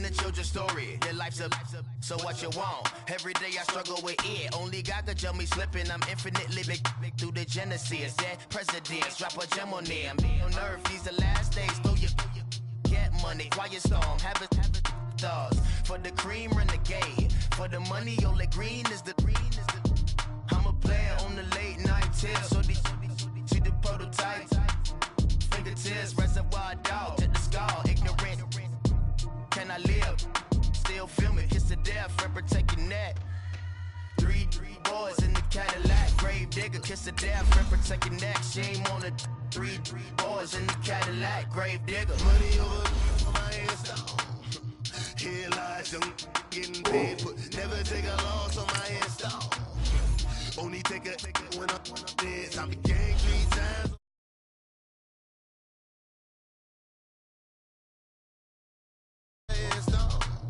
a children's story. Your life's a so what you want? Every day I struggle with it. Only God could jump me slipping. I'm infinitely big through the Genesis. That presidents drop a gem on them. On earth, these the last days. Throw your get money. Quiet storm. Have it stars. For the cream, renegade. For the money, only green is the I'm a player on the late night tips. So these see the prototype. Fingertips, reservoir dog. To the skull. Ignorant. Can I live? Still feel me. Kiss to death. For protecting that. Three boys in the Cadillac. Grave digger. Kiss to death. For protecting that. Shame on the three boys in the Cadillac. Grave digger. Money over my headstone. Here lies young getting paid, but never take a loss on my headstone. Only take a when I'm dead. I'm the gang 3 times.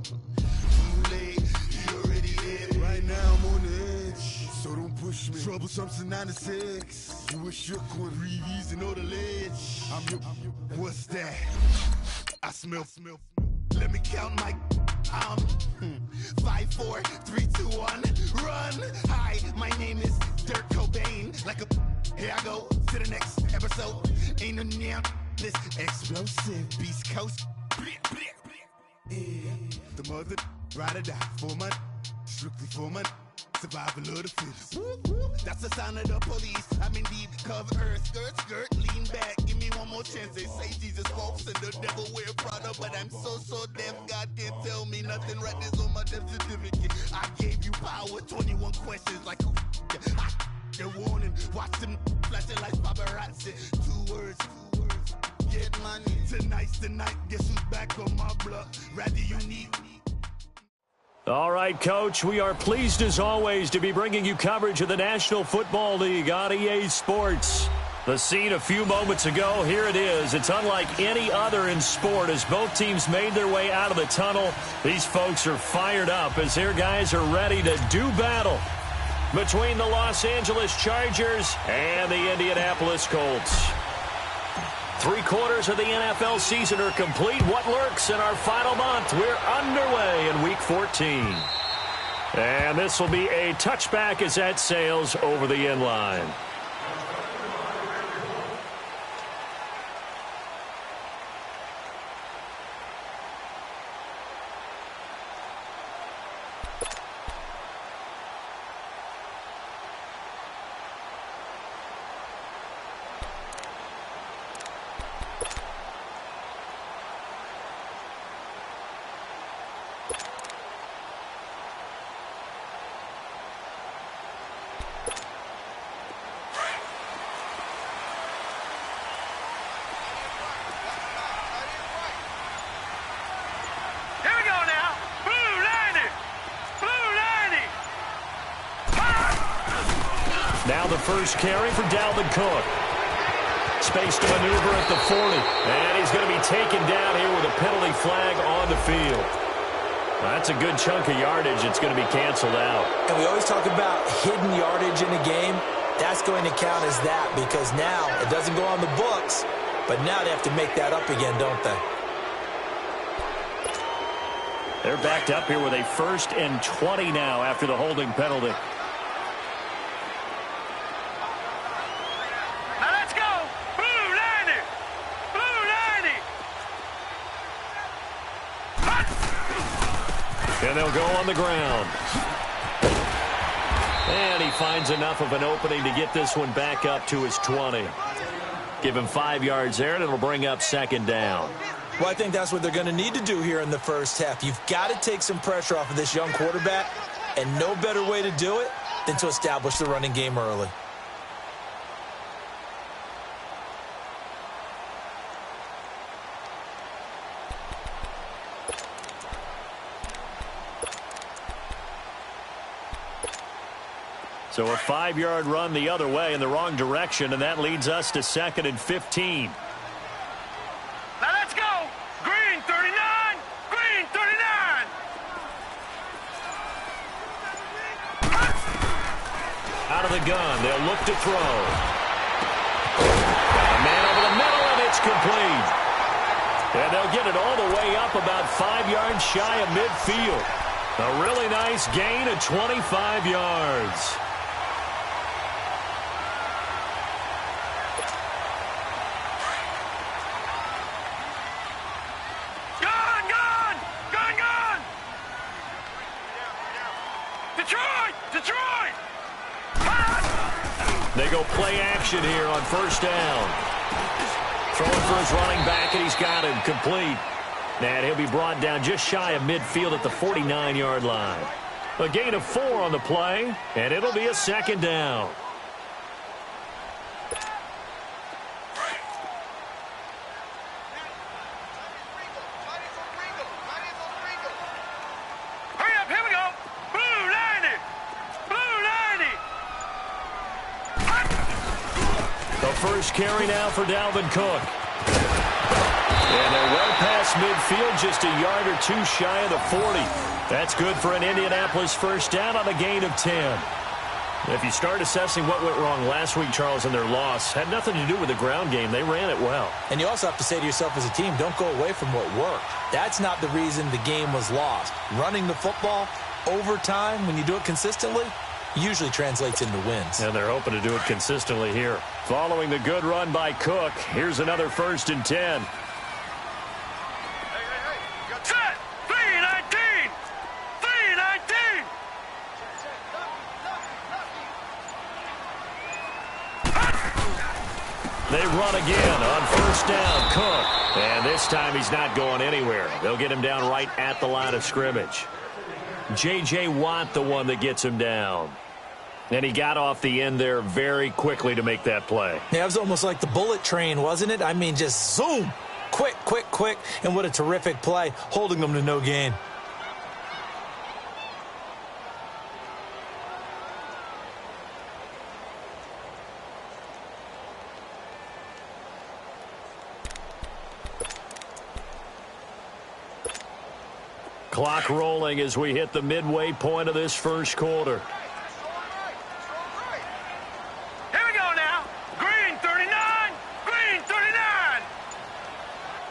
Too late, you already dead. Right now I'm on the edge, so don't push me. Troublesome to 96. You wish you could reason on the ledge. I'm your. What's that? I smell. Let me count my 5, 4, 3, 2, 1, run. Hi, my name is Dirk Cobain. Like a here I go to the next episode. Ain't no damn this explosive Beast Coast. The mother ride or die for my strictly for my survival of the fittest. That's the sign of the police. I'm indeed cover earth, skirt, lean back. Give me one more chance. They say Jesus walks and the devil wear Prada, but I'm so deaf. God can't tell me nothing. Right there's on my death certificate. I gave you power. 21 questions like who? The warning. Watch them flashing like paparazzi. 2 words. Get money. Tonight's the night. Guess who's back on my block? Rather unique. All right, Coach, we are pleased as always to be bringing you coverage of the National Football League on EA Sports. The scene a few moments ago, here it is. It's unlike any other in sport as both teams made their way out of the tunnel. These folks are fired up as their guys are ready to do battle between the Los Angeles Chargers and the Indianapolis Colts. 3/4 of the NFL season are complete. What lurks in our final month? We're underway in Week 14. And this will be a touchback as that sails over the end line. Now the first carry for Dalvin Cook. Space to maneuver at the 40. And he's going to be taken down here with a penalty flag on the field. That's a good chunk of yardage. It's going to be canceled out. And we always talk about hidden yardage in a game. That's going to count as that because now it doesn't go on the books, but now they have to make that up again, don't they? They're backed up here with a 1st and 20 now after the holding penalty. And they'll go on the ground. And he finds enough of an opening to get this one back up to his 20. Give him 5 yards there, and it'll bring up 2nd down. Well, I think that's what they're going to need to do here in the first half. You've got to take some pressure off of this young quarterback, and no better way to do it than to establish the running game early. So a 5-yard run the other way in the wrong direction, and that leads us to 2nd and 15. Now let's go! Green 39! Green 39! Out of the gun, they'll look to throw. A man over the middle, and it's complete. And they'll get it all the way up about 5 yards shy of midfield. A really nice gain of 25 yards. Detroit! They go play action here on first down. Throwing for his running back, and he's got him complete. And he'll be brought down just shy of midfield at the 49-yard line. A gain of 4 on the play, and it'll be a second down. First carry now for Dalvin Cook. And they're well past midfield, just a yard or 2 shy of the 40. That's good for an Indianapolis first down on a gain of 10. If you start assessing what went wrong last week, Charles, in their loss, had nothing to do with the ground game. They ran it well. And you also have to say to yourself as a team, don't go away from what worked. That's not the reason the game was lost. Running the football over time, when you do it consistently, usually translates into wins. And they're hoping to do it consistently here. Following the good run by Cook, here's another 1st and 10. Set! 3-19! 3-19! They run again on first down, Cook. And this time he's not going anywhere. They'll get him down right at the line of scrimmage. J.J. Watt, the one that gets him down. And he got off the end there very quickly to make that play. Yeah, it was almost like the bullet train, wasn't it? I mean, just zoom. Quick, quick, quick. And what a terrific play, holding them to no gain. Clock rolling as we hit the midway point of this first quarter. Here we go now. Green 39. Green 39.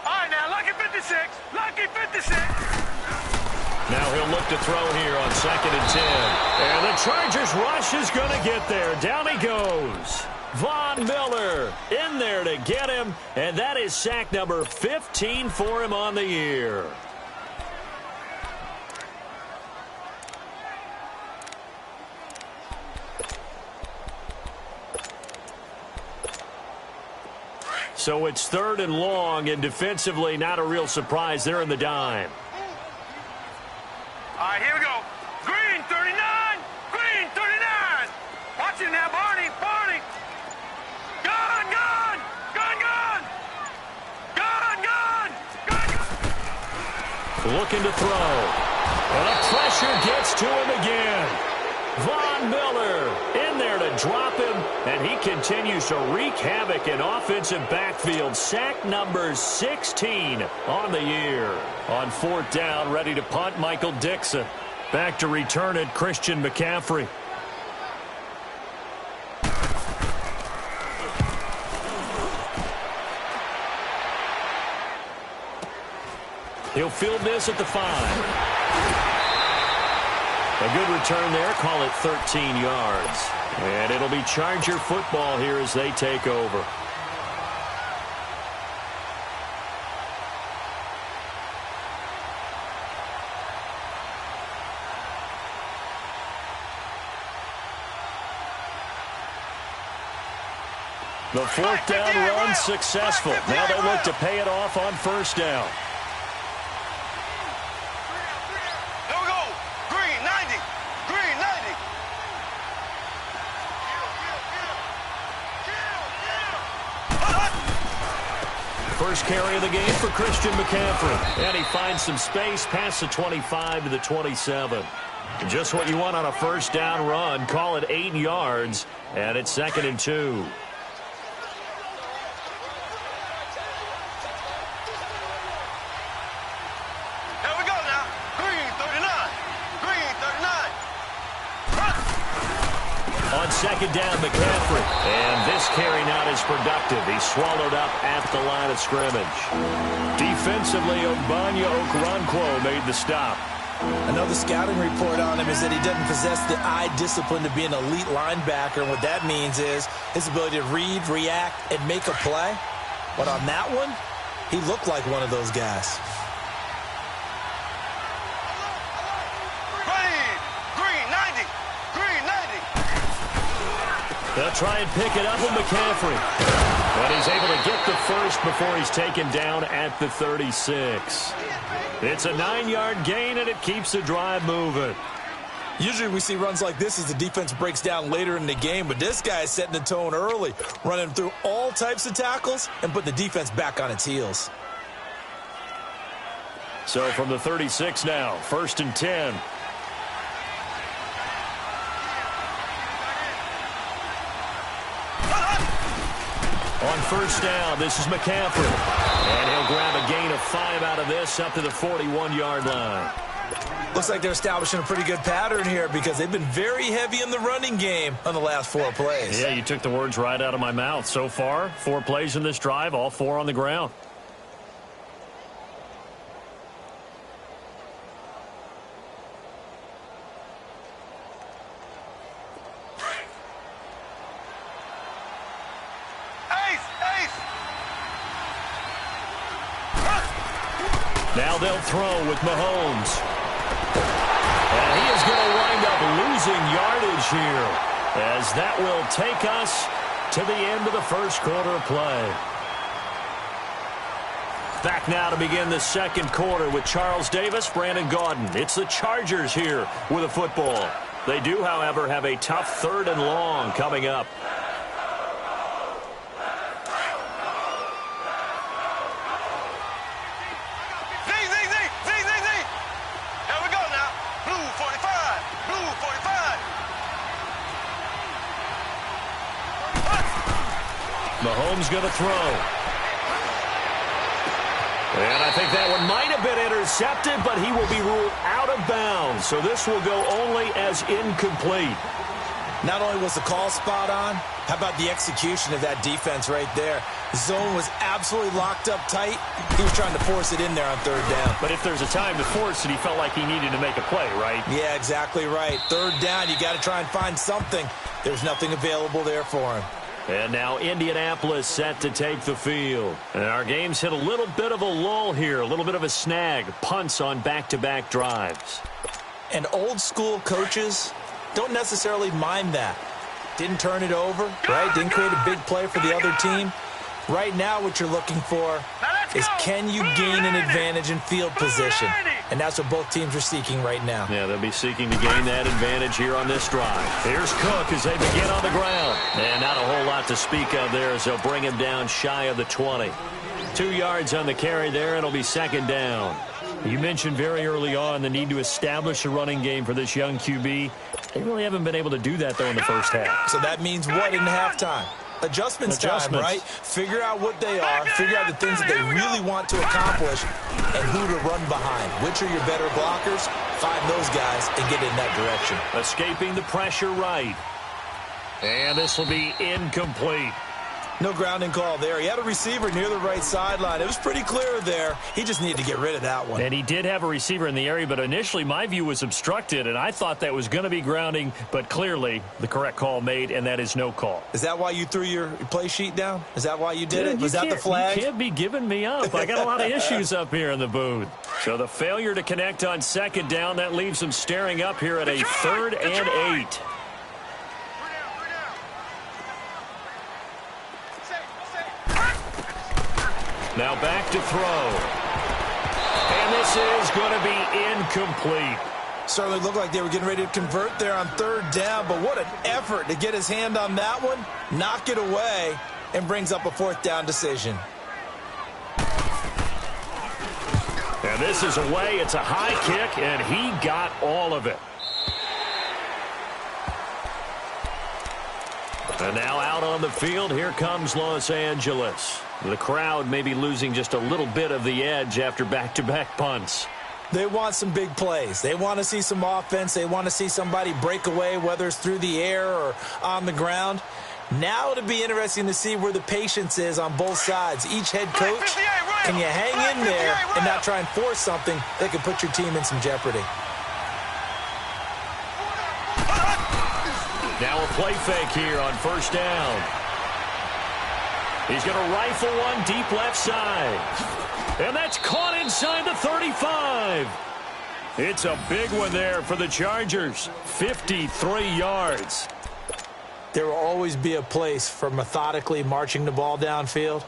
All right, now, lucky 56. Lucky 56. Now he'll look to throw here on 2nd and 10. And the Chargers rush is going to get there. Down he goes. Von Miller in there to get him. And that is sack number 15 for him on the year. So it's 3rd and long, and defensively not a real surprise. They're in the dime. All right, here we go. Green 39. Green 39. Watch it now, Barney. Barney. Gun, gun. Gun, gun. Gun, gun. Gun, gun. Looking to throw. And the pressure gets to him again. Von Miller in there to drop him, and he continues to wreak havoc in offensive backfield. Sack number 16 on the year. On 4th down, ready to punt, Michael Dixon. Back to return it, Christian McCaffrey. He'll field this at the 5. A good return there, call it 13 yards. And it'll be Charger football here as they take over. The 4th down run successful. Now they look to pay it off on 1st down. First carry of the game for Christian McCaffrey. And he finds some space past the 25 to the 27. Just what you want on a first down run. Call it 8 yards. And it's 2nd and 2. Here we go now. Green 39. Green 39. On on second down, McCaffrey. And this carry not as productive. He's swallowed up at the line of scrimmage. Defensively, Ogbanya Okoronkwo made the stop. Another scouting report on him is that he doesn't possess the eye discipline to be an elite linebacker. And what that means is his ability to read, react, and make a play. But on that one, he looked like one of those guys. They'll try and pick it up with McCaffrey. But he's able to get the first before he's taken down at the 36. It's a 9-yard gain, and it keeps the drive moving. Usually we see runs like this as the defense breaks down later in the game, but this guy is setting the tone early, running through all types of tackles and putting the defense back on its heels. So from the 36 now, 1st and 10. On first down, this is McCaffrey. And he'll grab a gain of 5 out of this up to the 41-yard line. Looks like they're establishing a pretty good pattern here because they've been very heavy in the running game on the last 4 plays. Yeah, you took the words right out of my mouth. So far, 4 plays in this drive, all 4 on the ground. Now they'll throw with Mahomes. And he is going to wind up losing yardage here, as that will take us to the end of the first quarter of play. Back now to begin the second quarter with Charles Davis, Brandon Gaudin. It's the Chargers here with a football. They do, however, have a tough 3rd and long coming up. Mahomes going to throw. And I think that one might have been intercepted, but he will be ruled out of bounds. So this will go only as incomplete. Not only was the call spot on, how about the execution of that defense right there? The zone was absolutely locked up tight. He was trying to force it in there on 3rd down. But if there's a time to force it, he felt like he needed to make a play, right? Yeah, exactly right. 3rd down, you got to try and find something. There's nothing available there for him. And now Indianapolis set to take the field. And our game's hit a little bit of a lull here, a little bit of a snag. Punts on back-to-back drives. And old-school coaches don't necessarily mind that. Didn't turn it over, right? Didn't create a big play for the other team. Right now what you're looking for is can you gain an advantage in field position? And that's what both teams are seeking right now. Yeah, they'll be seeking to gain that advantage here on this drive. Here's Cook as they begin on the ground. And not a whole lot to speak of there as they'll bring him down shy of the 20. 2 yards on the carry there, and it'll be 2nd down. You mentioned very early on the need to establish a running game for this young QB. They really haven't been able to do that, though, in the first half. So that means what in halftime? Adjustments time, right? Figure out what they are, figure out the things that they really want to accomplish, and who to run behind. Which are your better blockers? Find those guys and get in that direction. Escaping the pressure right. And this will be incomplete. No grounding call there. He had a receiver near the right sideline. It was pretty clear there. He just needed to get rid of that one. And he did have a receiver in the area, but initially my view was obstructed, and I thought that was going to be grounding, but clearly the correct call made, and that is no call. Is that why you threw your play sheet down? Is that why you did it? Was that the flag? You can't be giving me up. I got a lot of issues up here in the booth. So the failure to connect on 2nd down, that leaves them staring up here at a 3rd and 8. Now back to throw. And this is going to be incomplete. Certainly looked like they were getting ready to convert there on 3rd down, but what an effort to get his hand on that one, knock it away, and brings up a 4th down decision. And this is away. It's a high kick, and he got all of it. And now out on the field, here comes Los Angeles. The crowd may be losing just a little bit of the edge after back-to-back punts. They want some big plays. They want to see some offense. They want to see somebody break away, whether it's through the air or on the ground. Now it'll be interesting to see where the patience is on both sides. Each head coach, can you hang in there and not try and force something that could put your team in some jeopardy? Now a play fake here on first down. He's going to rifle one deep left side. And that's caught inside the 35. It's a big one there for the Chargers. 53 yards. There will always be a place for methodically marching the ball downfield.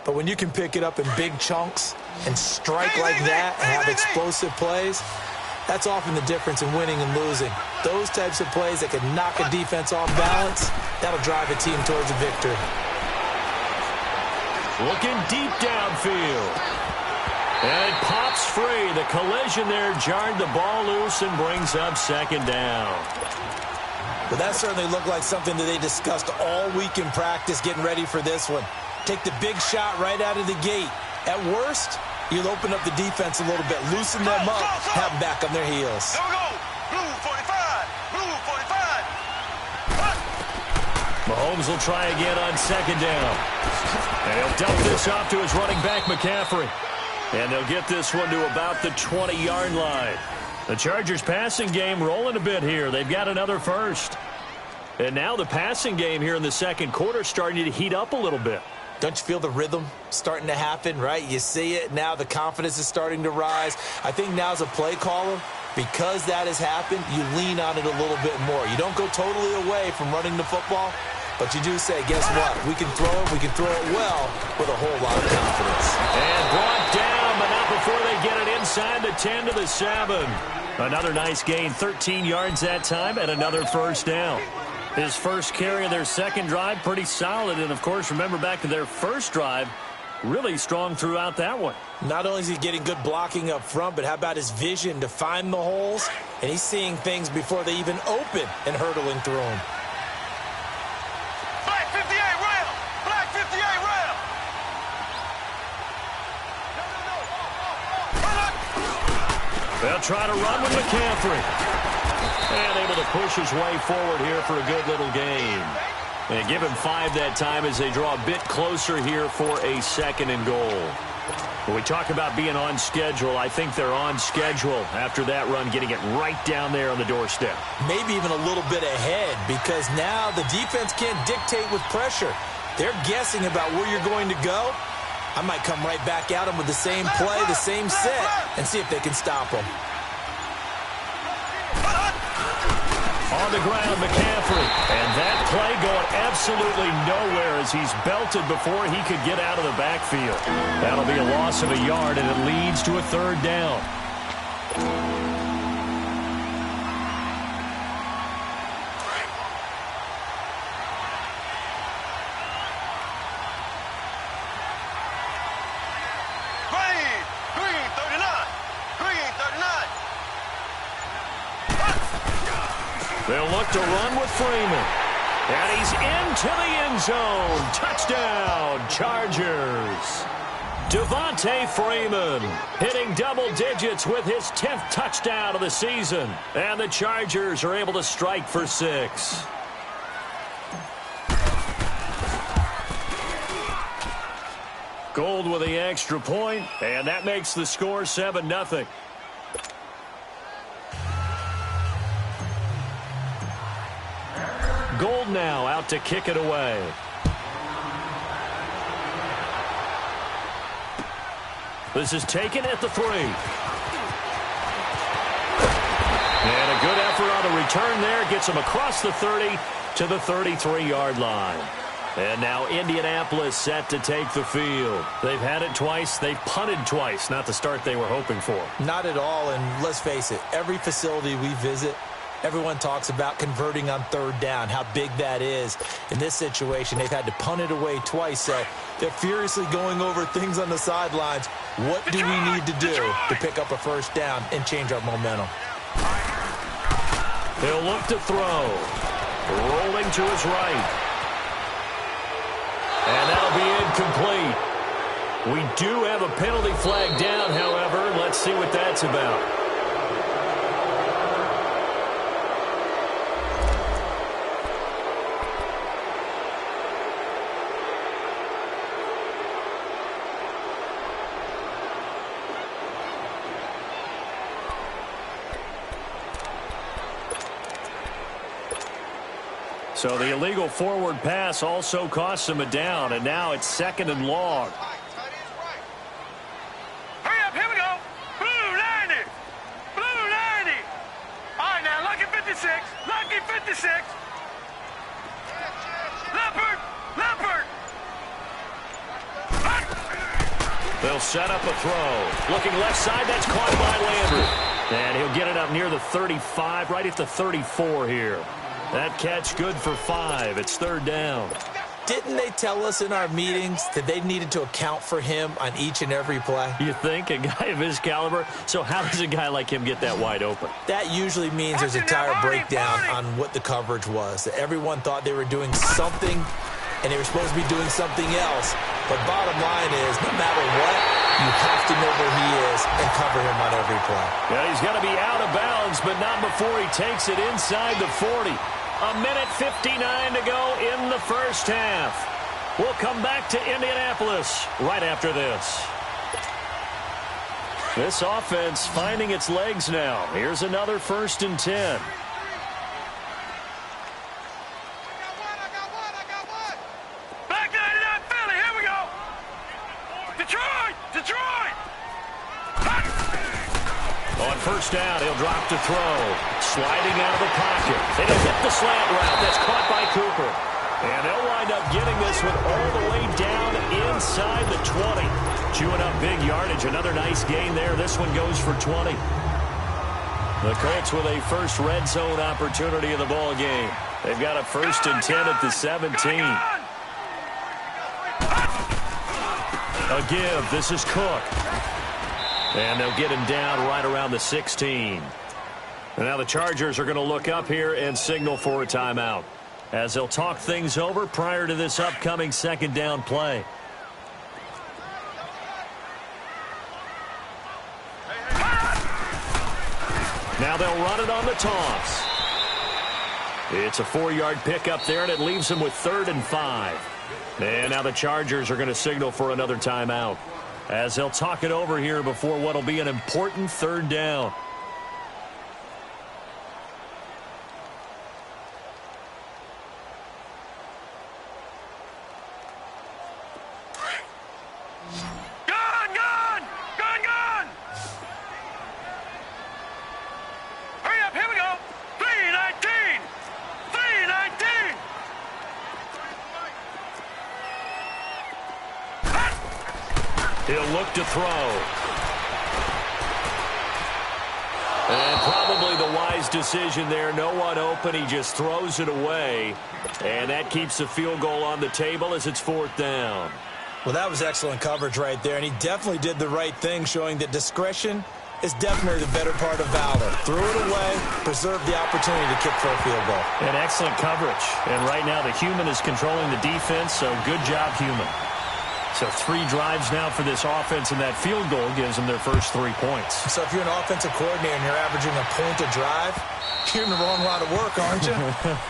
But when you can pick it up in big chunks and strike like that and have explosive plays, that's often the difference in winning and losing. Those types of plays that can knock a defense off balance, that'll drive a team towards a victory. Looking deep downfield. And it pops free. The collision there jarred the ball loose and brings up second down. But that certainly looked like something that they discussed all week in practice getting ready for this one. Take the big shot right out of the gate. At worst, you'll open up the defense a little bit, loosen them up, have them back on their heels. There we go. Blue 45. Blue 45. Mahomes will try again on second down. And he'll dump this off to his running back, McCaffrey. And they'll get this one to about the 20-yard line. The Chargers passing game rolling a bit here. They've got another first. And now the passing game here in the second quarter starting to heat up a little bit. Don't you feel the rhythm starting to happen, right? You see it. Now the confidence is starting to rise. I think now as a play caller, because that has happened, you lean on it a little bit more. You don't go totally away from running the football, but you do say, guess what? We can throw it. We can throw it well with a whole lot of confidence. And brought down, but not before they get it inside the 10 to the 7. Another nice gain, 13 yards that time, and another first down. His first carry of their second drive, pretty solid. And, of course, remember back to their first drive, really strong throughout that one. Not only is he getting good blocking up front, but how about his vision to find the holes? And he's seeing things before they even open and hurdling through them. Black 58 rail. Black 58 rail. They'll try to run with McCaffrey. And able to push his way forward here for a good little gain. And give him 5 that time as they draw a bit closer here for a second and goal. When we talk about being on schedule, I think they're on schedule after that run, getting it right down there on the doorstep. Maybe even a little bit ahead, because now the defense can't dictate with pressure. They're guessing about where you're going to go. I might come right back at them with the same play, the same set, and see if they can stop them. On the ground, McCaffrey. And that play going absolutely nowhere as he's belted before he could get out of the backfield. That'll be a loss of a yard, and it leads to a third down. Green 39. Green 39. They'll look to run with Freeman. And he's into the end zone. Touchdown, Chargers. Devontae Freeman hitting double digits with his 10th touchdown of the season. And the Chargers are able to strike for 6. Gold with the extra point, and that makes the score 7-0. Gold now out to kick it away. This is taken at the 3. And a good effort on the return there. Gets him across the 30 to the 33-yard line. And now Indianapolis set to take the field. They've had it twice. They've punted twice. Not the start they were hoping for. Not at all, and let's face it, every facility we visit, everyone talks about converting on third down, how big that is. In this situation, they've had to punt it away twice, so they're furiously going over things on the sidelines. What do we need to do to pick up a first down and change our momentum? He'll look to throw. Rolling to his right. And that'll be incomplete. We do have a penalty flag down, however. Let's see what that's about. So the illegal forward pass also costs him a down, and now it's 2nd and long. Hurry up, here we go. Blue 90. Blue 90. All right, now, lucky 56. Lucky 56. Leopard. Leopard. They'll set up a throw. Looking left side, that's caught by Landry. And he'll get it up near the 35, right at the 34 here. That catch good for 5. It's 3rd down. Didn't they tell us in our meetings that they needed to account for him on each and every play? You think? A guy of his caliber? So how does a guy like him get that wide open? That usually means there's a tire breakdown on what the coverage was. That everyone thought they were doing something, and they were supposed to be doing something else. But bottom line is, no matter what, you have to know where he is and cover him on every play. Yeah, he's got to be out of bounds, but not before he takes it inside the 40. A minute 59 to go in the first half. We'll come back to Indianapolis right after this. This offense finding its legs now. Here's another 1st and 10. Back 99 Philly, here we go. Detroit. Detroit. On 1st down, he'll drop to throw. Sliding out of the pocket. And he'll hit the slant route. That's caught by Cooper. And they'll wind up getting this one all the way down inside the 20. Chewing up big yardage. Another nice gain there. This one goes for 20. The Colts with a first red zone opportunity of the ball game. They've got a 1st and 10 at the 17. A give. This is Cook. And they'll get him down right around the 16. And now the Chargers are going to look up here and signal for a timeout, as they'll talk things over prior to this upcoming 2nd down play. Now they'll run it on the toss. It's a 4-yard pickup there, and it leaves them with 3rd and 5. And now the Chargers are going to signal for another timeout, as they'll talk it over here before what will be an important 3rd down. Gone. Hurry up, here we go. 319. 319. He'll look to throw. And probably the wise decision there. No one open. He just throws it away. And that keeps the field goal on the table as it's 4th down. Well, that was excellent coverage right there, and he definitely did the right thing, showing that discretion is definitely the better part of valor. Threw it away, preserved the opportunity to kick for a field goal. And excellent coverage. And right now the human is controlling the defense, so good job, human. So 3 drives now for this offense, and that field goal gives them their first 3 points. So if you're an offensive coordinator and you're averaging a point a drive, you're in the wrong line of work, aren't you?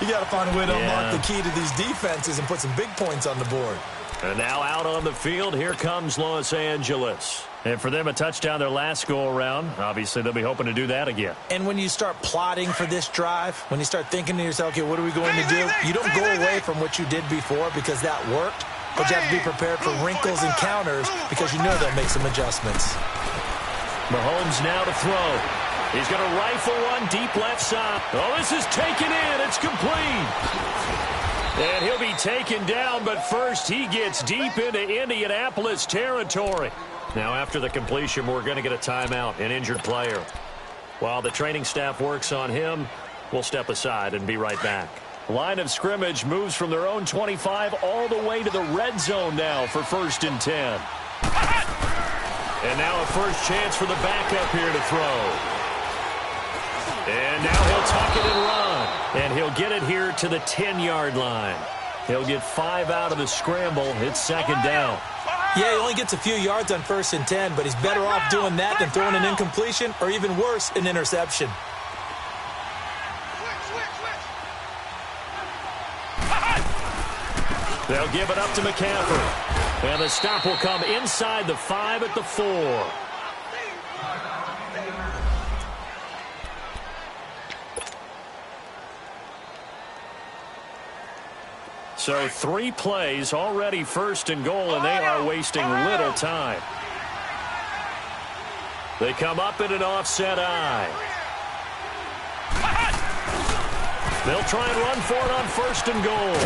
You got to find a way to unlock the key to these defenses and put some big points on the board. And now out on the field, here comes Los Angeles. And for them, a touchdown their last go-around. Obviously, they'll be hoping to do that again. And when you start plotting for this drive, when you start thinking to yourself, okay, what are we going to do? You don't go away from what you did before because that worked, but you have to be prepared for wrinkles and counters because you know they'll make some adjustments. Mahomes now to throw. He's going to rifle one deep left side. Oh, this is taken in. It's complete. And he'll be taken down, but first he gets deep into Indianapolis territory. Now after the completion, we're going to get a timeout, an injured player. While the training staff works on him, we'll step aside and be right back. Line of scrimmage moves from their own 25 all the way to the red zone now for 1st and 10. And now a first chance for the backup here to throw. And now he'll tuck it and run. And he'll get it here to the 10-yard line. He'll get 5 out of the scramble. It's 2nd down. Yeah, he only gets a few yards on 1st and 10, but he's better off doing that than throwing an incompletion or even worse, an interception. They'll give it up to McCaffrey. And the stop will come inside the 5 at the 4. So 3 plays, already 1st and goal, and they are wasting little time. They come up in an offset eye. They'll try and run for it on 1st and goal.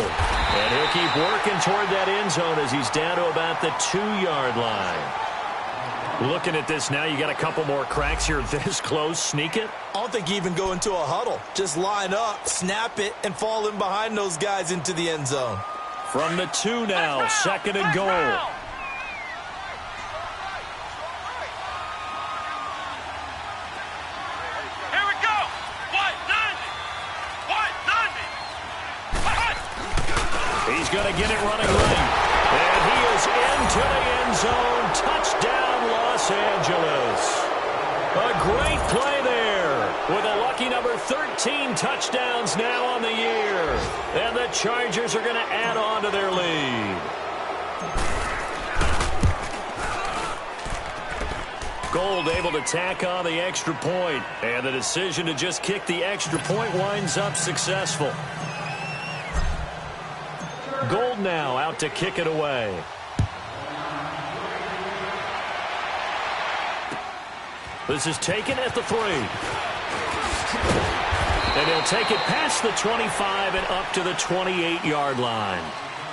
And he'll keep working toward that end zone as he's down to about the 2-yard line. Looking at this now, you got a couple more cracks here this close. Sneak it? I don't think you even go into a huddle. Just line up, snap it, and fall in behind those guys into the end zone. From the 2 now, 2nd and goal. Here we go. He's going to get it running right. And he is into the end zone. Touchdown, Los Angeles. A great play there with a lucky number 13 touchdowns now on the year. And the Chargers are going to add on to their lead. Gold able to tack on the extra point. And the decision to just kick the extra point winds up successful. Gold now out to kick it away. This is taken at the 3. And he'll take it past the 25 and up to the 28-yard line.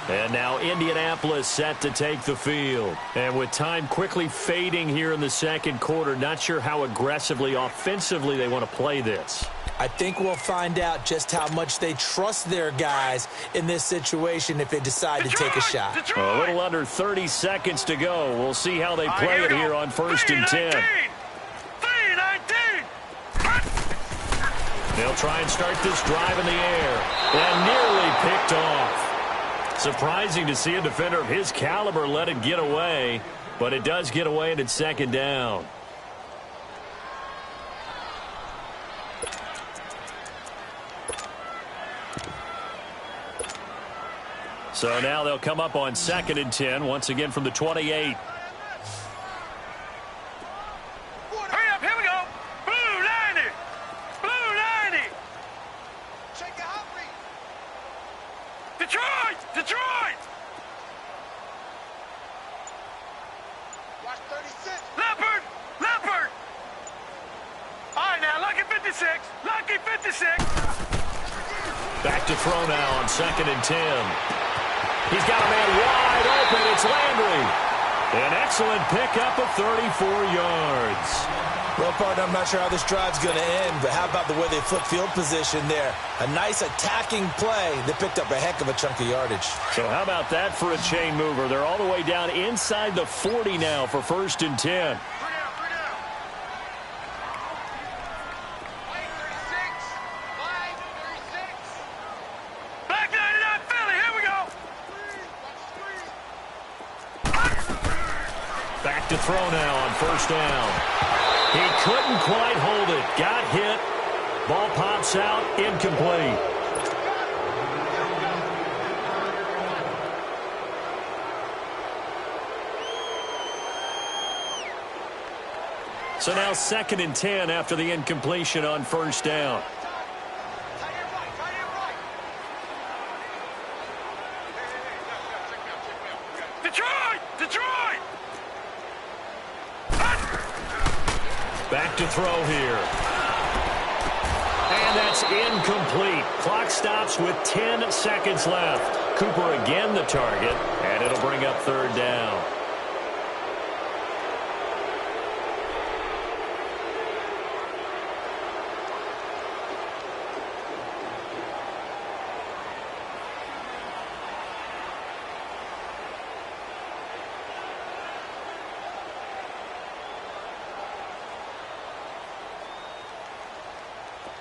And now Indianapolis set to take the field. And with time quickly fading here in the 2nd quarter, not sure how aggressively, offensively they want to play this. I think we'll find out just how much they trust their guys in this situation if they decide to take a shot. A little under 30 seconds to go. We'll see how they play it here on 1st and 10. They'll try and start this drive in the air. And nearly picked off. Surprising to see a defender of his caliber let it get away. But it does get away and it's 2nd down. So now they'll come up on 2nd and 10, once again from the 28. Hurry up, here we go. Blue 90. Blue 90. Check the hot read. Detroit. Detroit. Watch 36. Leopard. Leopard. All right, now, lucky 56. Lucky 56. Back to throw now on 2nd and 10. He's got a man wide open. It's Landry. An excellent pickup of 34 yards. Well, partner, I'm not sure how this drive's going to end, but how about the way they flip field position there? A nice attacking play. They picked up a heck of a chunk of yardage. So how about that for a chain mover? They're all the way down inside the 40 now for 1st and 10. To throw now on 1st down. He couldn't quite hold it. Got hit. Ball pops out. Incomplete. So now 2nd and 10 after the incompletion on 1st down. Back to throw here. And that's incomplete. Clock stops with 10 seconds left. Cooper again the target, and it'll bring up 3rd down.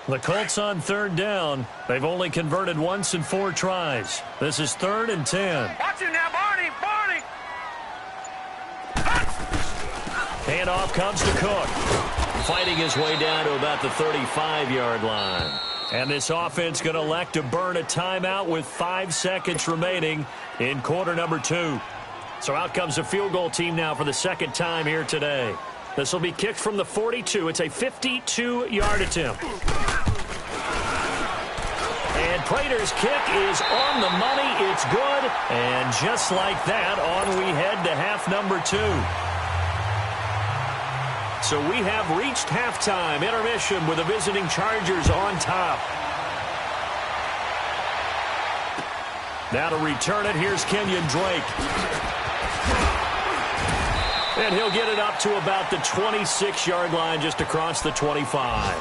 The Colts on 3rd down. They've only converted once in 4 tries. This is 3rd and 10. Watch it now, Barney. Barney. Handoff comes to Cook. Fighting his way down to about the 35-yard line. And this offense going to elect to burn a timeout with 5 seconds remaining in quarter number 2. So out comes the field goal team now for the second time here today. This will be kicked from the 42. It's a 52-yard attempt. And Prater's kick is on the money. It's good. And just like that, on we head to half number 2. So we have reached halftime. Intermission with the visiting Chargers on top. Now to return it, here's Kenyon Drake. And he'll get it up to about the 26-yard line, just across the 25.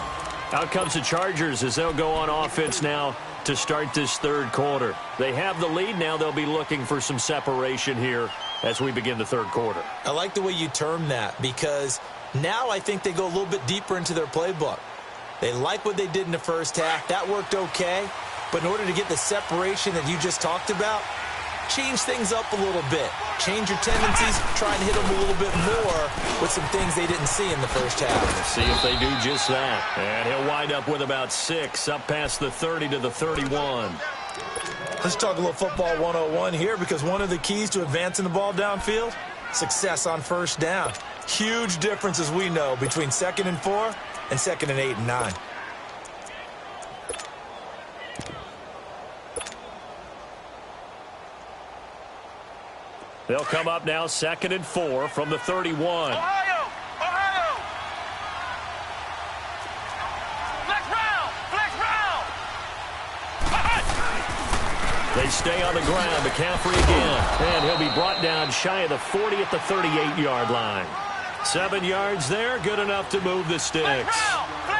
Out comes the Chargers as they'll go on offense now to start this third quarter. They have the lead. Now they'll be looking for some separation here as we begin the third quarter. I like the way you term that, because now I think they go a little bit deeper into their playbook. They like what they did in the first half. That worked okay. But in order to get the separation that you just talked about, change things up a little bit. Change your tendencies, try and hit them a little bit more with some things they didn't see in the first half. Let's see if they do just that. And he'll wind up with about 6, up past the 30 to the 31. Let's talk a little football 101 here, because one of the keys to advancing the ball downfield, success on first down. Huge difference, as we know, between 2nd and 4 and 2nd and 8 and 9. They'll come up now 2nd and 4 from the 31. Ohio! Ohio! Flex round! Flex round! They stay on the ground. McCaffrey again. And he'll be brought down shy of the 40 at the 38-yard line. 7 yards there, good enough to move the sticks.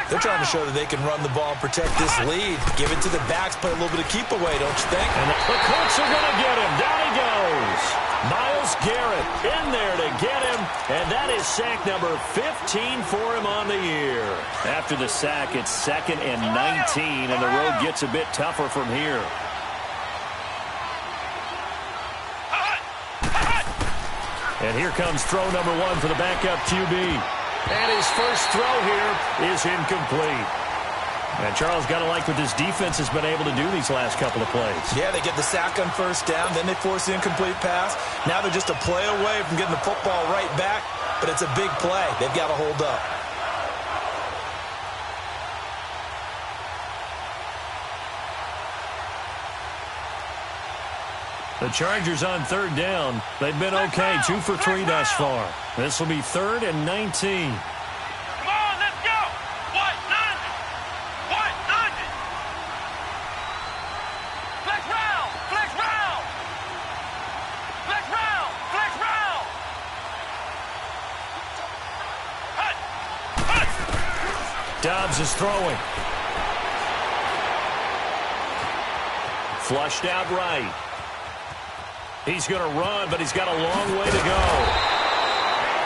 They're trying to show that they can run the ball and protect this lead. Give it to the backs, play a little bit of keep away, don't you think? And the Colts are going to get him. Down he goes. Myles Garrett in there to get him, and that is sack number 15 for him on the year. After the sack, it's 2nd and 19, and the road gets a bit tougher from here. And here comes throw number 1 for the backup QB. And his first throw here is incomplete. And Charles, got to like what this defense has been able to do these last couple of plays. Yeah, they get the sack on first down, then they force the incomplete pass. Now they're just a play away from getting the football right back, but it's a big play. They've got to hold up. The Chargers on 3rd down. They've been okay, 2 for 3 thus far. This will be 3rd and 19. Come on, let's go! What? None! What? None! Flex round! Flex round! Flex round! Flex round! Hut! Hut! Dobbs is throwing. Flushed out right. He's going to run, but he's got a long way to go.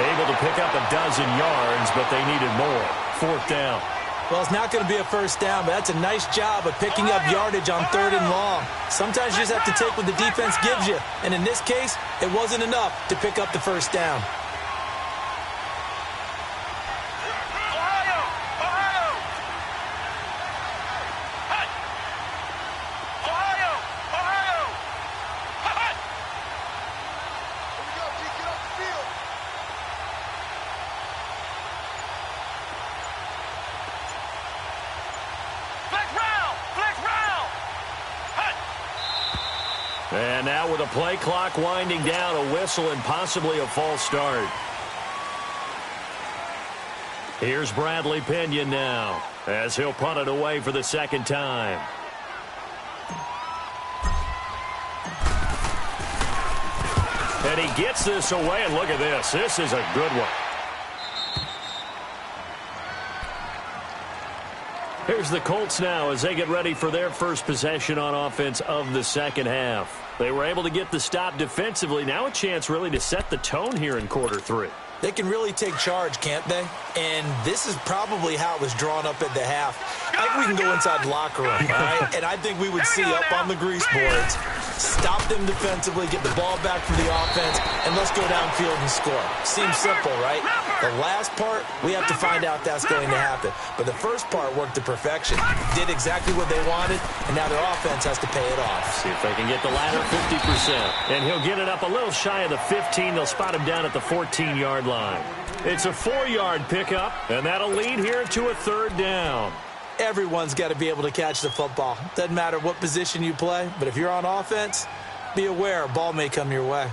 Able to pick up a dozen yards, but they needed more. 4th down. Well, it's not going to be a first down, but that's a nice job of picking up yardage on 3rd and long. Sometimes you just have to take what the defense gives you, and in this case, it wasn't enough to pick up the first down. And now with a play clock winding down, a whistle and possibly a false start. Here's Bradley Pinion now as he'll punt it away for the 2nd time. And he gets this away, and look at this. This is a good one. Here's the Colts now as they get ready for their first possession on offense of the second half. They were able to get the stop defensively. Now a chance really to set the tone here in quarter 3. They can really take charge, can't they? And this is probably how it was drawn up at the half. I think we can go inside the locker room, all right? And I think we would see up on the grease boards, stop them defensively, get the ball back for the offense, and let's go downfield and score. Seems simple, right? The last part, we have to find out if that's going to happen. But the first part worked to perfection. Did exactly what they wanted, and now their offense has to pay it off. See if they can get the latter 50%. And he'll get it up a little shy of the 15. They'll spot him down at the 14-yard line. It's a 4-yard pickup, and that'll lead here to a third down. Everyone's got to be able to catch the football. Doesn't matter what position you play, but if you're on offense, be aware a ball may come your way.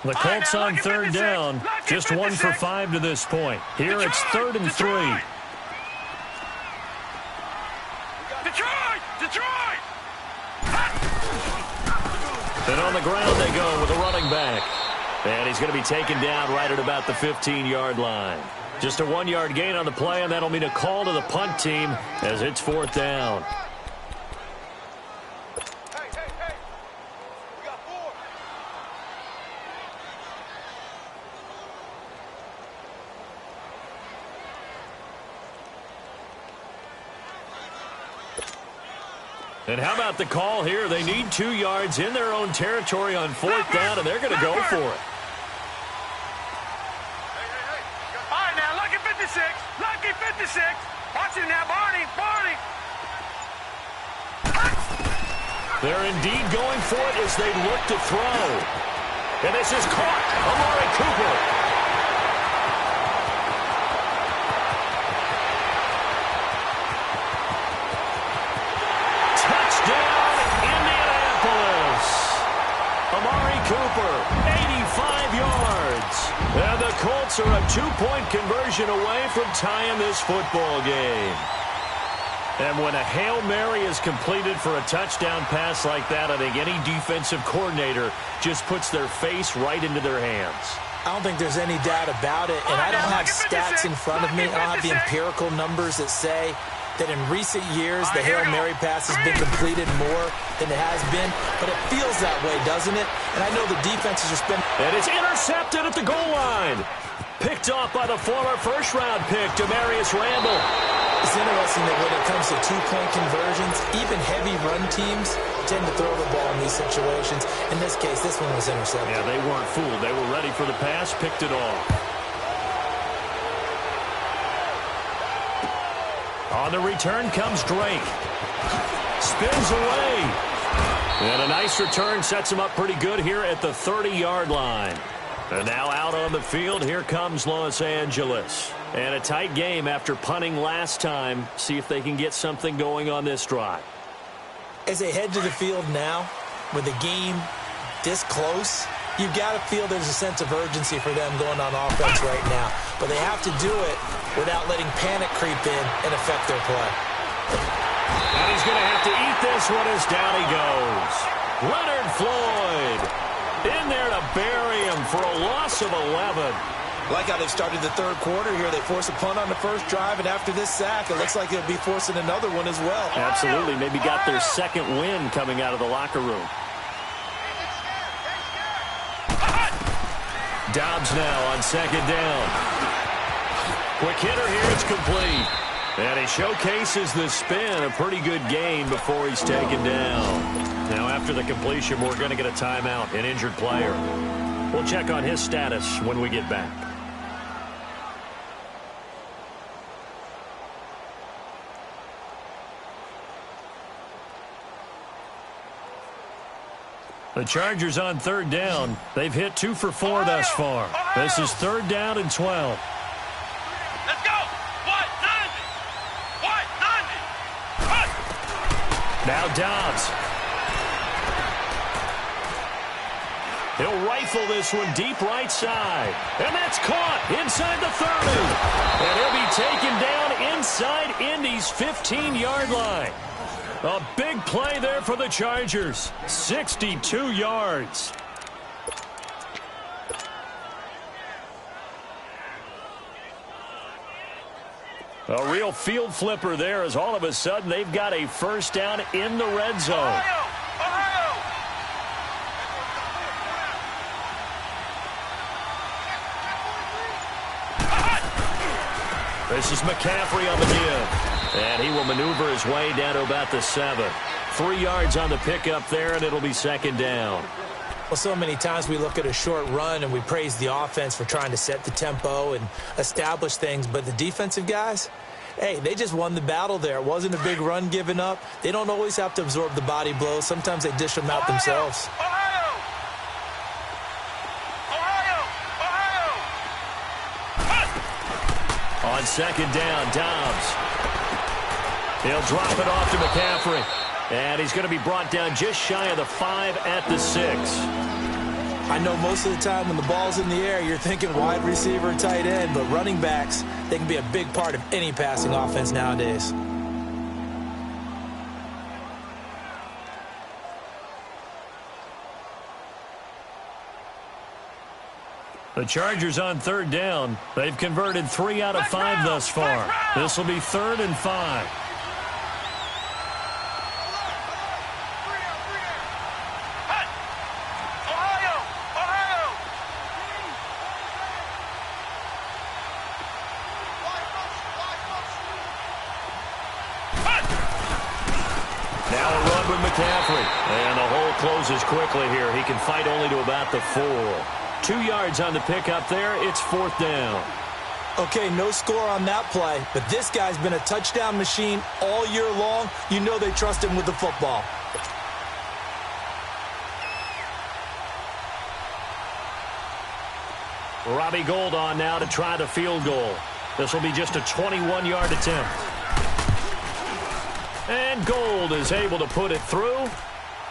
The Colts on third down, just 1 for 5 to this point. Here it's 3rd and 3. Detroit! And on the ground they go with a running back. And he's going to be taken down right at about the 15-yard line. Just a 1-yard gain on the play, and that'll mean a call to the punt team as it's 4th down. And how about the call here? They need 2 yards in their own territory on 4th down, and they're going to go for it. All right, now, lucky 56. Lucky 56. Watch him now, Barney. They're indeed going for it as they look to throw. And this is caught. Amari Cooper. Amari Cooper, 85 yards. And the Colts are a 2-point conversion away from tying this football game. And when a Hail Mary is completed for a touchdown pass like that, I think any defensive coordinator just puts their face right into their hands. I don't think there's any doubt about it, and I don't have stats in front of me. I don't have the empirical numbers that say that in recent years the Hail Mary pass has been completed more than it has been, but it feels that way, doesn't it? And I know the defenses are spending... And it's intercepted at the goal line. Picked off by the former first-round pick, Demarius Randall. It's interesting that when it comes to 2-point conversions, even heavy run teams tend to throw the ball in these situations. In this case, this one was intercepted. Yeah, they weren't fooled. They were ready for the pass, picked it off. On the return comes Drake. Spins away. And a nice return sets him up pretty good here at the 30-yard line. And now out on the field, here comes Los Angeles. And a tight game after punting last time. See if they can get something going on this drive. As they head to the field now, with the game this close, you've got to feel there's a sense of urgency for them going on offense right now. But they have to do it without letting panic creep in and affect their play. And he's going to have to eat this one as down he goes. Leonard Floyd in there to bury him for a loss of 11. Like how they've started the third quarter here. They force a punt on the first drive, and after this sack, it looks like they'll be forcing another one as well. Absolutely. Maybe got their second win coming out of the locker room. Dobbs now on 2nd down. Quick hitter here, it's complete. And he showcases the spin, a pretty good gain before he's taken down. Now after the completion, we're going to get a timeout, an injured player. We'll check on his status when we get back. The Chargers on 3rd down. They've hit 2 for 4 thus far. This is 3rd down and 12. Let's go! What? 90! Now Dobbs. He'll rifle this one deep right side. And that's caught inside the 30. And he'll be taken down inside Indy's 15-yard line. A big play there for the Chargers. 62 yards. A real field flipper there as all of a sudden they've got a first down in the red zone. Ohio! This is McCaffrey on the give. And he will maneuver his way down to about the 7. 3 yards on the pickup there, and it'll be second down. Well, so many times we look at a short run and we praise the offense for trying to set the tempo and establish things, but the defensive guys, hey, they just won the battle there. It wasn't a big run given up. They don't always have to absorb the body blows. Sometimes they dish them out themselves. On second down, Dobbs. He'll drop it off to McCaffrey. And he's going to be brought down just shy of the 5 at the 6. I know most of the time when the ball's in the air, you're thinking wide receiver and tight end, but running backs, they can be a big part of any passing offense nowadays. The Chargers on third down. They've converted 3 out of 5 thus far. This will be 3rd and 5. Now a run with McCaffrey. And the hole closes quickly here. He can fight only to about the 4. 2 yards on the pickup there. It's 4th down. Okay, no score on that play, but this guy's been a touchdown machine all year long. You know they trust him with the football. Robbie Gould on now to try the field goal. This will be just a 21-yard attempt. And Gould is able to put it through,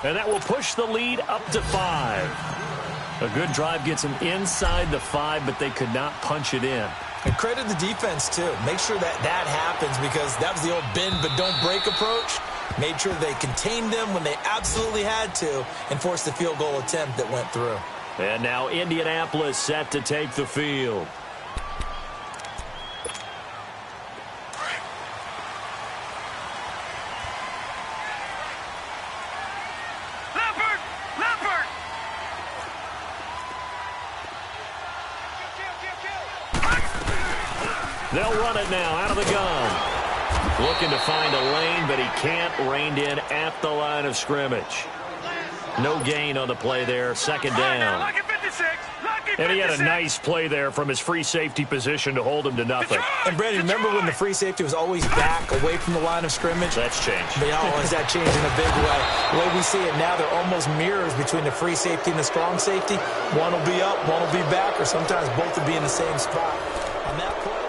and that will push the lead up to 5. A good drive gets them inside the 5, but they could not punch it in. And credit the defense, too. Make sure that happens because that was the old bend but don't break approach. Made sure they contained them when they absolutely had to and forced the field goal attempt that went through. And now Indianapolis set to take the field. They'll run it now out of the gun. Looking to find a lane, but he can't. Reined in at the line of scrimmage. No gain on the play there. Second down. And he had a nice play there from his free safety position to hold him to nothing. And, Brandon, remember when the free safety was always back away from the line of scrimmage? That's changed. But how is that changed in a big way? The way we see it now, they're almost mirrors between the free safety and the strong safety. One will be up, one will be back, or sometimes both will be in the same spot. On that play,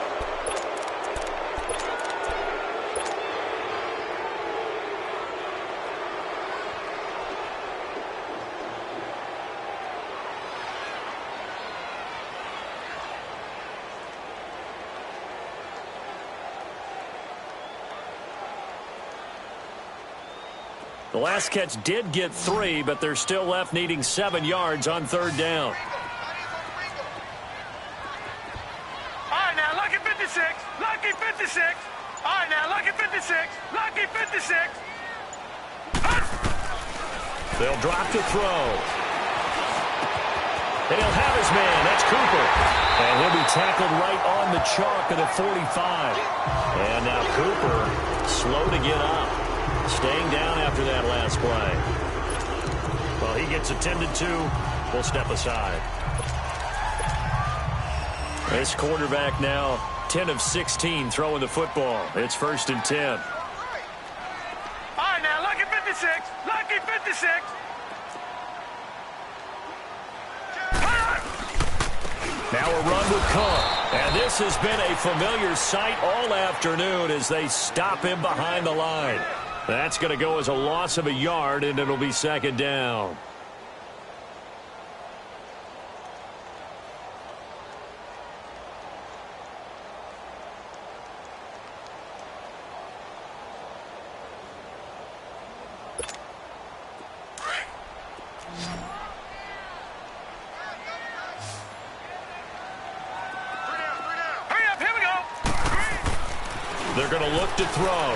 the last catch did get 3, but they're still left needing 7 yards on third down. All right, now, lucky 56. Lucky 56. All right, now, lucky 56. Lucky 56. They'll drop to throw. And he'll have his man. That's Cooper. And he'll be tackled right on the chalk of the 45. And now Cooper, slow to get up. Staying down after that last play. Well, he gets attended to. We'll step aside. This quarterback now 10 of 16 throwing the football. It's 1st and 10. All right, now, lucky 56. Lucky 56. Now a run with Cook. And this has been a familiar sight all afternoon as they stop him behind the line. That's going to go as a loss of a yard, and it'll be second down. going to look to throw.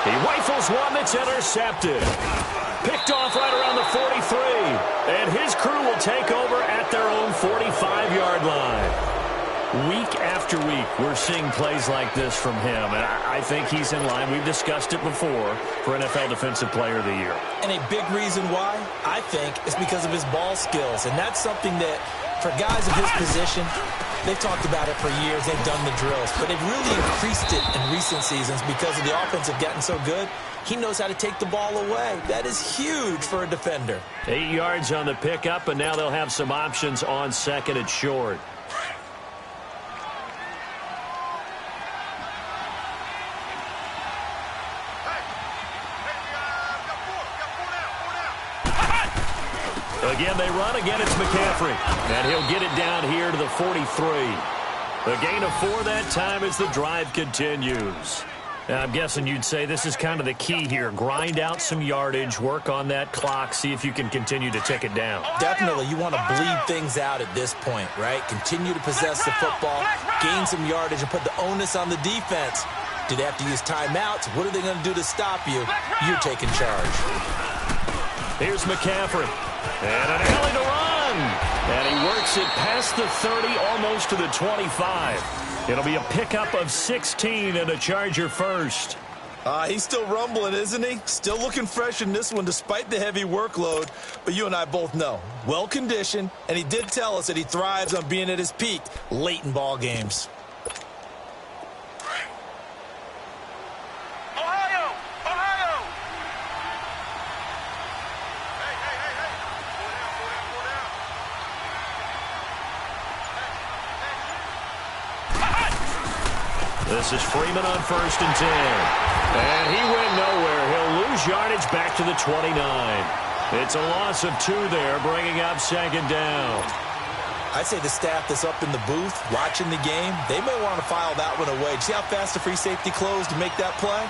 He rifles one that's intercepted. Picked off right around the 43. And his crew will take over at their own 45-yard line. Week after week, we're seeing plays like this from him, and I think he's in line. We've discussed it before for NFL Defensive Player of the Year. And a big reason why, I think, is because of his ball skills, and that's something that, for guys of his position, they've talked about it for years. They've done the drills, but they've really increased it in recent seasons because of the offense have gotten so good. He knows how to take the ball away. That is huge for a defender. 8 yards on the pickup, and now they'll have some options on second and short. Again, they run. Again, it's McCaffrey. And he'll get it down here to the 43. A gain of 4 that time as the drive continues. Now, I'm guessing you'd say this is kind of the key here. Grind out some yardage, work on that clock, see if you can continue to tick it down. Definitely, you want to bleed things out at this point, right? Continue to possess the football, gain some yardage, and put the onus on the defense. Do they have to use timeouts? What are they going to do to stop you? You're taking charge. Here's McCaffrey. And an alley to run. And he works it past the 30, almost to the 25. It'll be a pickup of 16 and a Charger first. He's still rumbling, isn't he? Still looking fresh in this one despite the heavy workload. But you and I both know, well-conditioned, and he did tell us that he thrives on being at his peak late in ball games. This is Freeman on 1st and 10. And he went nowhere. He'll lose yardage back to the 29. It's a loss of 2 there, bringing up 2nd down. I'd say the staff that's up in the booth watching the game, they may want to file that one away. See how fast the free safety closed to make that play?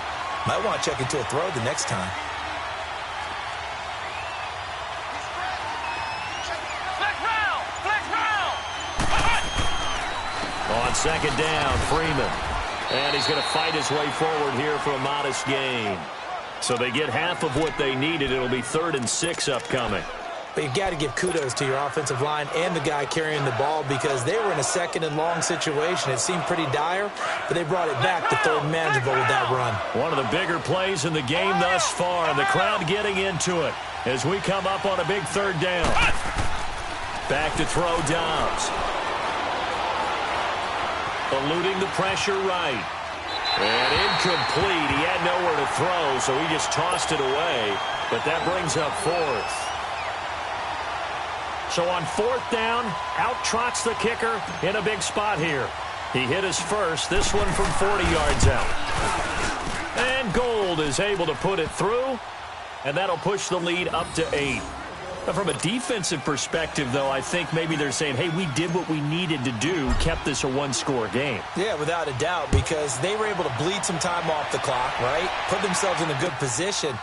Might want to check into a throw the next time. On 2nd down, Freeman. And he's going to fight his way forward here for a modest gain. So they get half of what they needed. It'll be 3rd and 6 upcoming. But you've got to give kudos to your offensive line and the guy carrying the ball because they were in a 2nd and long situation. It seemed pretty dire, but they brought it back to 3rd and manageable with that run. One of the bigger plays in the game thus far. The crowd getting into it as we come up on a big 3rd down. Back to throw Dobbs. Eluding the pressure right. And incomplete. He had nowhere to throw, so he just tossed it away. But that brings up 4th. So on 4th down, out trots the kicker in a big spot here. He hit his first, this one from 40 yards out. And Gold is able to put it through, and that'll push the lead up to 8. From a defensive perspective, though, I think maybe they're saying, hey, we did what we needed to do, kept this a 1-score game. Yeah, without a doubt, because they were able to bleed some time off the clock, right? Put themselves in a good position,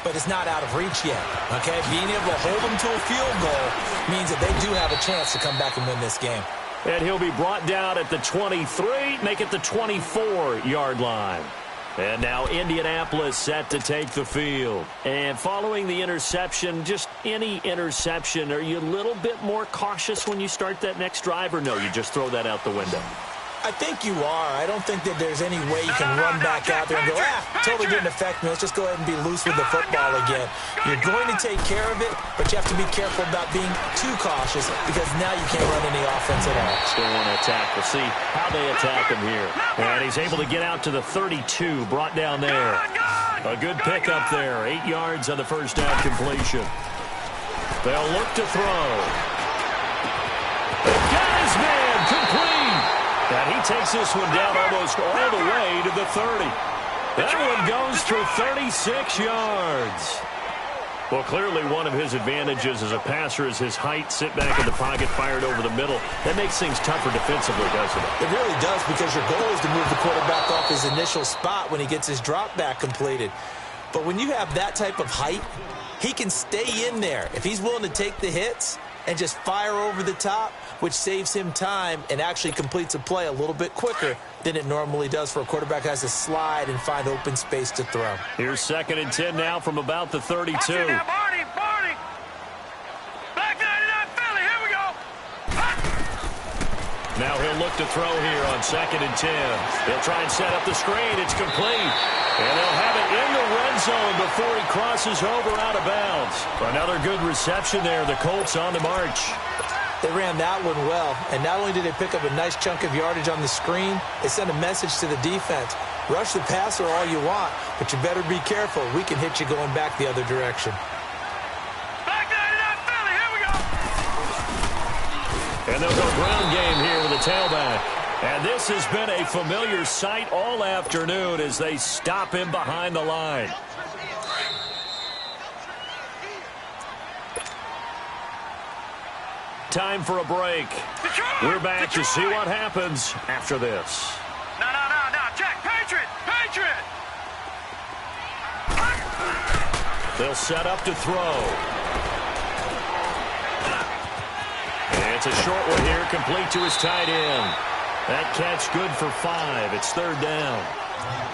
but it's not out of reach yet, okay? Being able to hold them to a field goal means that they do have a chance to come back and win this game. And he'll be brought down at the 23, make it the 24-yard line. And now Indianapolis set to take the field. And following the interception, just any interception, are you a little bit more cautious when you start that next drive, or no, you just throw that out the window? I think you are. I don't think that there's any way you can run back out there and go, totally didn't affect me. Let's just go ahead and be loose with the football again. You're going to take care of it, but you have to be careful about being too cautious because now you can't run any offense at all. Still want to attack. We'll see how they attack him here. And he's able to get out to the 32, brought down there. A good pickup there. 8 yards on the first down completion. They'll look to throw. Got his man complete. And he takes this one down almost all the way to the 30. That one goes for 36 yards. Well, clearly one of his advantages as a passer is his height, sit back in the pocket, fired over the middle. That makes things tougher defensively, doesn't it? It really does, because your goal is to move the quarterback off his initial spot when he gets his drop back completed. But when you have that type of height, he can stay in there. If he's willing to take the hits, and just fire over the top, which saves him time and actually completes a play a little bit quicker than it normally does for a quarterback who has to slide and find open space to throw. Here's 2nd and 10 now from about the 32. Watch it now, Barney. Back 99 Philly. Here we go. Now he'll look to throw here on 2nd and 10. He'll try and set up the screen. It's complete. And they'll have it in the red zone before he crosses over out of bounds. Another good reception there. The Colts on the march. They ran that one well, and not only did they pick up a nice chunk of yardage on the screen, they sent a message to the defense. Rush the passer all you want, but you better be careful. We can hit you going back the other direction. Back 99 Philly. Here we go. And they'll go ground game here with a tailback. And this has been a familiar sight all afternoon as they stop him behind the line. Time for a break. Detroit, We're back to see Detroit. what happens after this. No. Jack, Patriot. They'll set up to throw. And it's a short one here, complete to his tight end. That catch good for 5. It's 3rd down.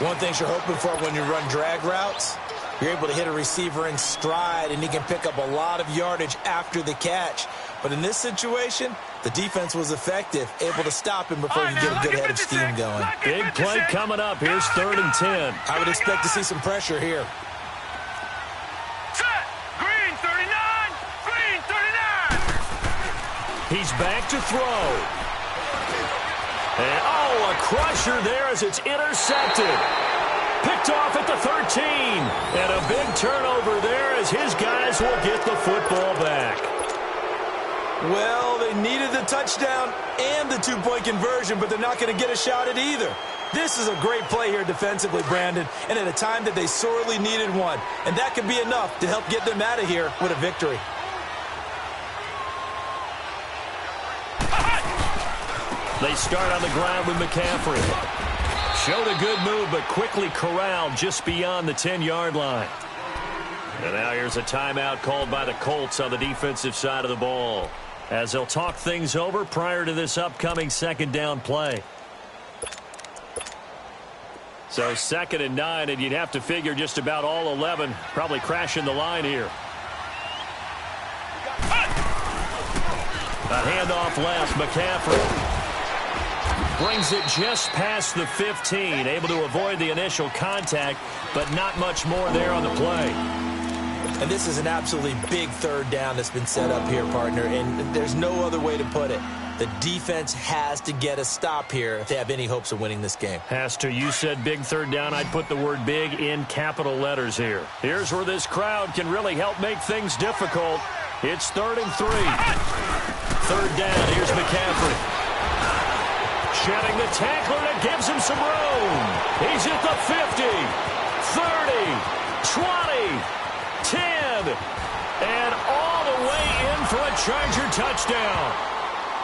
One thing you're hoping for when you run drag routes, you're able to hit a receiver in stride, and he can pick up a lot of yardage after the catch. But in this situation, the defense was effective, able to stop him before you get a good head of steam going. Big play coming up. Here's 3rd and 10. I would expect to see some pressure here. Set. Green 39. Green 39. He's back to throw. And, a crusher there as it's intercepted. Picked off at the 13. And a big turnover there as his guys will get the football back. Well, they needed the touchdown and the 2-point conversion, but they're not going to get a shot at either. This is a great play here defensively, Brandon, and at a time that they sorely needed one. And that could be enough to help get them out of here with a victory. They start on the ground with McCaffrey. Showed a good move, but quickly corralled just beyond the 10-yard line. And now here's a timeout called by the Colts on the defensive side of the ball, as they'll talk things over prior to this upcoming 2nd down play. So 2nd and 9, and you'd have to figure just about all 11 probably crashing the line here. A handoff left, McCaffrey brings it just past the 15, able to avoid the initial contact, but not much more there on the play. And this is an absolutely big 3rd down that's been set up here, partner, and there's no other way to put it. The defense has to get a stop here if they have any hopes of winning this game. Has to. You said big 3rd down. I'd put the word big in capital letters here. Here's where this crowd can really help make things difficult. It's 3rd and 3. 3rd down. Here's McCaffrey. Shedding the tackler that gives him some room. He's at the 50, 30, 20. 10, and all the way in for a Charger touchdown.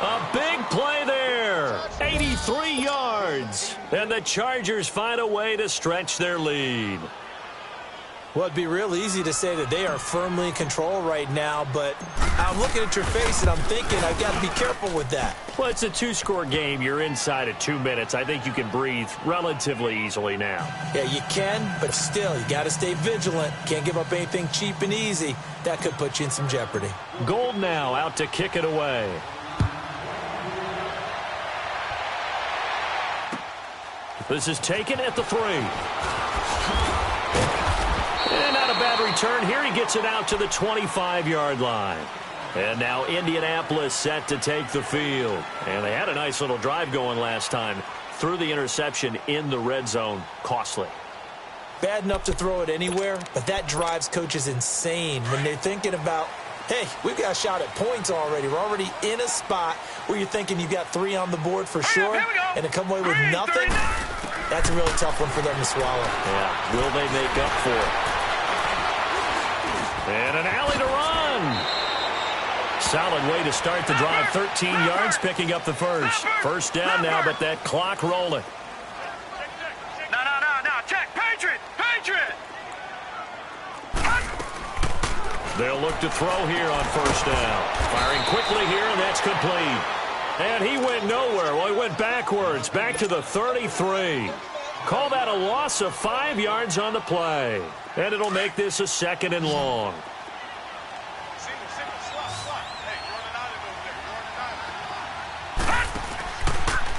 A big play there, 83 yards, and the Chargers find a way to stretch their lead. Well, it'd be real easy to say that they are firmly in control right now, but I'm looking at your face and I'm thinking I've got to be careful with that. Well, it's a 2-score game. You're inside at 2 minutes. I think you can breathe relatively easily now. Yeah, you can, but still, you got to stay vigilant. Can't give up anything cheap and easy. That could put you in some jeopardy. Gold now out to kick it away. This is taken at the 3. And not a bad return here. He gets it out to the 25-yard line. And now Indianapolis set to take the field. And they had a nice little drive going last time. Threw the interception in the red zone. Costly. Bad enough to throw it anywhere, but that drives coaches insane when they're thinking about, hey, we've got a shot at points already. We're already in a spot where you're thinking you've got 3 on the board for sure, and to come away with nothing, that's a really tough one for them to swallow. Yeah, will they make up for it? And an alley to run. Solid way to start the drive. 13 yards, picking up the first. 1st down now, but that clock rolling. No. Check. Patriot. They'll look to throw here on first down. Firing quickly here, and that's complete. And he went nowhere. Well, he went backwards, back to the 33. Call that a loss of 5 yards on the play. And it'll make this a 2nd and long.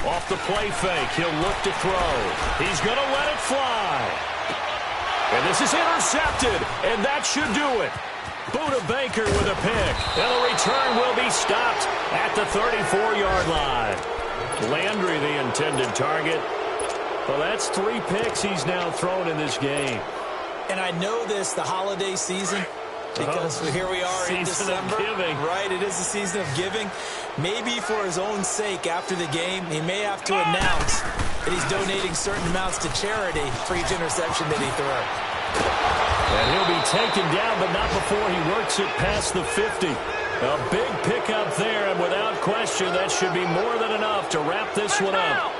Off the play fake, he'll look to throw. He's going to let it fly. And this is intercepted, and that should do it. Buda Baker with a pick, and the return will be stopped at the 34-yard line. Landry, the intended target. Well, that's 3 picks he's now thrown in this game. And I know this, the holiday season, because here we are in December. Right, it is the season of giving. Maybe for his own sake, after the game, he may have to announce that he's donating certain amounts to charity for each interception that he threw. And he'll be taken down, but not before he works it past the 50. A big pickup there, and without question, that should be more than enough to wrap this one up.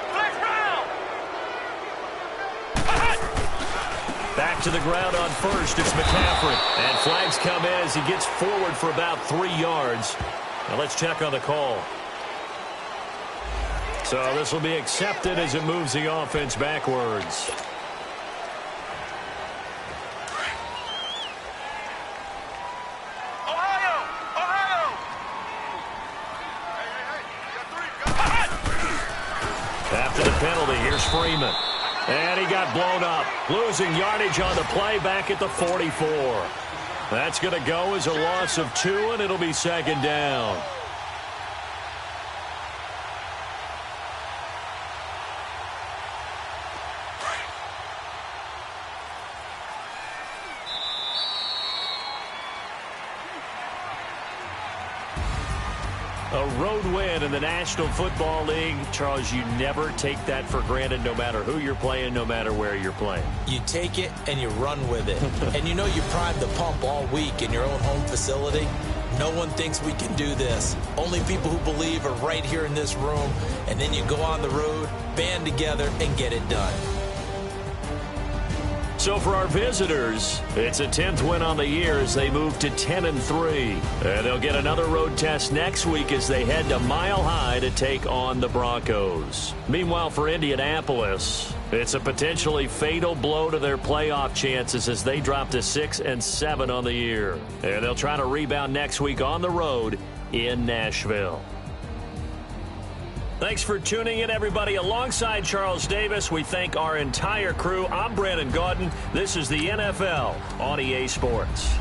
Back to the ground on first, it's McCaffrey. And flags come in as he gets forward for about 3 yards. Now let's check on the call. So this will be accepted as it moves the offense backwards. After the penalty, here's Freeman. And he got blown up, losing yardage on the play back at the 44. That's going to go as a loss of 2, and it'll be 2nd down. A road win in the National Football League. Charles, you never take that for granted, no matter who you're playing, no matter where you're playing. You take it and you run with it. And you know you primed the pump all week in your own home facility. No one thinks we can do this. Only people who believe are right here in this room. And then you go on the road, band together, and get it done. So for our visitors, it's a 10th win on the year as they move to 10-3. And they'll get another road test next week as they head to Mile High to take on the Broncos. Meanwhile, for Indianapolis, it's a potentially fatal blow to their playoff chances as they drop to 6-7 on the year. And they'll try to rebound next week on the road in Nashville. Thanks for tuning in, everybody. Alongside Charles Davis, we thank our entire crew. I'm Brandon Gaudin. This is the NFL on EA Sports.